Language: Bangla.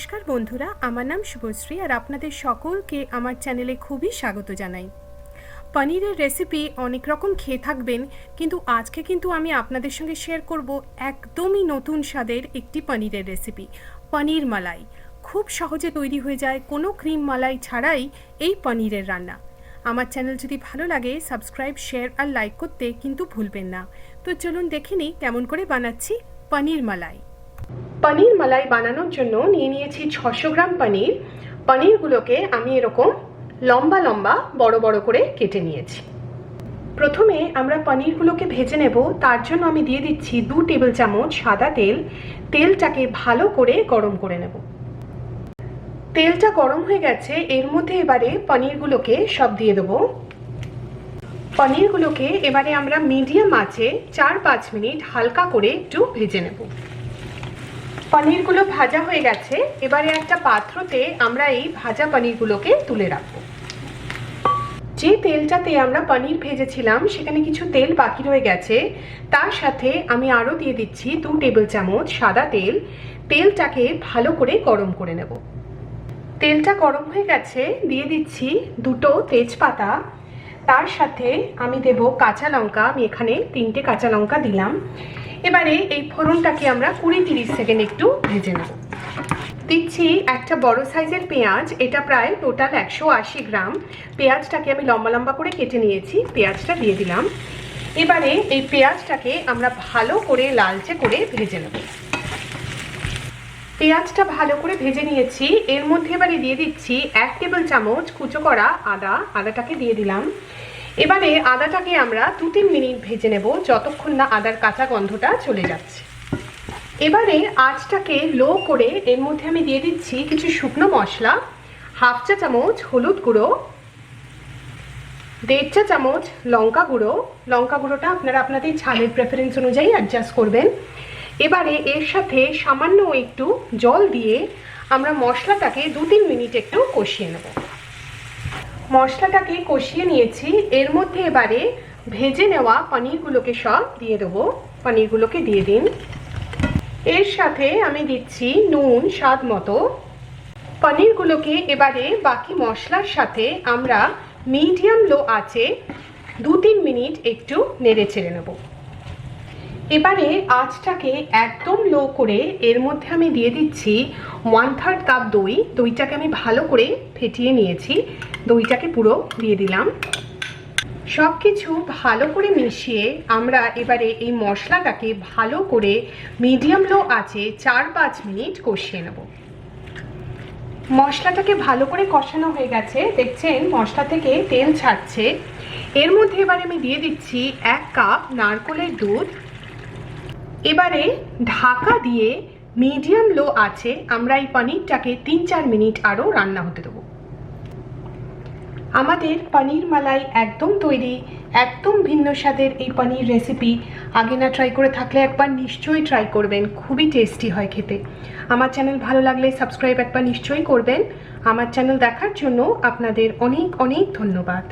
নমস্কার বন্ধুরা, আমার নাম শুভশ্রী আর আপনাদের সকলকে আমার চ্যানেলে খুবই স্বাগত জানাই। পনিরের রেসিপি অনেক রকম খেয়ে থাকবেন, কিন্তু আজকে কিন্তু আমি আপনাদের সঙ্গে শেয়ার করব একদমই নতুন স্বাদের একটি পনিরের রেসিপি, পনির মালাই। খুব সহজে তৈরি হয়ে যায় কোনো ক্রিম মালাই ছাড়াই এই পনিরের রান্না। আমার চ্যানেল যদি ভালো লাগে সাবস্ক্রাইব, শেয়ার আর লাইক করতে কিন্তু ভুলবেন না। তো চলুন দেখে নিই কেমন করে বানাচ্ছি পনির মালাই। পনির মালাই বানানোর জন্য নিয়ে নিয়েছি 600 গ্রাম পনির। পনিরগুলোকে আমি এরকম লম্বা লম্বা বড় বড় করে কেটে নিয়েছি। প্রথমে আমরা পনিরগুলোকে ভেজে নেব। তার জন্য আমি দিয়ে দিচ্ছি 2 টেবিল চামচ সাদা তেল। তেলটাকে ভালো করে গরম করে নেব। তেলটা গরম হয়ে গেছে, এর মধ্যে এবারে পনিরগুলোকে সব দিয়ে দেবো। পনিরগুলোকে এবারে আমরা মিডিয়াম আঁচে 4-5 মিনিট হালকা করে একটু ভেজে নেব। পনিরগুলো ভাজা হয়ে গেছে, এবারে একটা পাত্রতে আমরা এই ভাজা পনিরগুলোকে তুলে রাখবো। যে তেলটাতে আমরা পনির ভেজেছিলাম সেখানে কিছু তেল বাকি রয়ে গেছে, তার সাথে আমি আরও দিয়ে দিচ্ছি 2 টেবিল চামচ সাদা তেল। তেলটাকে ভালো করে গরম করে নেব। তেলটা গরম হয়ে গেছে, দিয়ে দিচ্ছি 2টো তেজপাতা। তার সাথে আমি দেব কাঁচা লঙ্কা। আমি এখানে 3টে কাঁচা লঙ্কা দিলাম। এবারে এই ফোড়নটাকে আমরা 20-30 সেকেন্ড একটু ভেজে নেব। দিচ্ছি একটা বড় সাইজের পেঁয়াজ, এটা প্রায় টোটাল 180 গ্রাম। পেঁয়াজটাকে আমি লম্বা লম্বা করে কেটে নিয়েছি, পেঁয়াজটা দিয়ে দিলাম। এবারে এই পেঁয়াজটাকে আমরা ভালো করে লালচে করে ভেজে নেব। পেঁয়াজটা ভালো করে ভেজে নিয়েছি, এর মধ্যে এবারে দিয়ে দিচ্ছি 1 টেবিল চামচ কুচো করা আদা। আদাটাকে দিয়ে দিলাম। এবারে আদাটাকে আমরা 2-3 মিনিট ভেজে নেব, যতক্ষণ না আদার কাঁচা গন্ধটা চলে যাচ্ছে। এবারে আঁচটাকে লো করে এর মধ্যে আমি দিয়ে দিচ্ছি কিছু শুকনো মশলা। 1/2 চা চামচ হলুদ গুঁড়ো, 1.5 চা চামচ লঙ্কা গুঁড়ো। লঙ্কা গুঁড়োটা আপনারা আপনাদের ঝালের প্রেফারেন্স অনুযায়ী অ্যাডজাস্ট করবেন। এবারে এর সাথে সামান্য একটু জল দিয়ে আমরা মশলাটাকে 2-3 মিনিট একটু কষিয়ে নেব। মশলাটাকে কষিয়ে নিয়েছি, এর মধ্যে এবারে ভেজে নেওয়া পনিরগুলোকে সব দিয়ে দেবো। পনিরগুলোকে দিয়ে দিন। এর সাথে আমি দিচ্ছি নুন স্বাদ মতো। পনিরগুলোকে এবারে বাকি মশলার সাথে আমরা মিডিয়াম লো আঁচে 2-3 মিনিট একটু নেড়ে চেড়ে নেব। এবারে আঁচটাকে একদম লো করে এর মধ্যে আমি দিয়ে দিচ্ছি 1/3 কাপ দই। দইটাকে আমি ভালো করে ফেটিয়ে নিয়েছি, দইটাকে পুরো দিয়ে দিলাম। সব কিছু ভালো করে মিশিয়ে আমরা এবারে এই মশলাটাকে ভালো করে মিডিয়াম লো আঁচে 4-5 মিনিট কষিয়ে নেব। মশলাটাকে ভালো করে কষানো হয়ে গেছে, দেখছেন মশলা থেকে তেল ছাড়ছে। এর মধ্যে এবারে আমি দিয়ে দিচ্ছি 1 কাপ নারকেলের দুধ। এবারে ঢাকা দিয়ে মিডিয়াম লো আঁচে আমরা এই পনিরটাকে 3-4 মিনিট আরও রান্না হতে দেবো। আমাদের পনির মালাই একদম তৈরি। একদম ভিন্ন স্বাদের এই পনির রেসিপি আগে না ট্রাই করে থাকলে একবার নিশ্চয়ই ট্রাই করবেন, খুবই টেস্টি হয় খেতে। আমার চ্যানেল ভালো লাগলে সাবস্ক্রাইব একবার নিশ্চয়ই করবেন। আমার চ্যানেল দেখার জন্য আপনাদের অনেক অনেক ধন্যবাদ।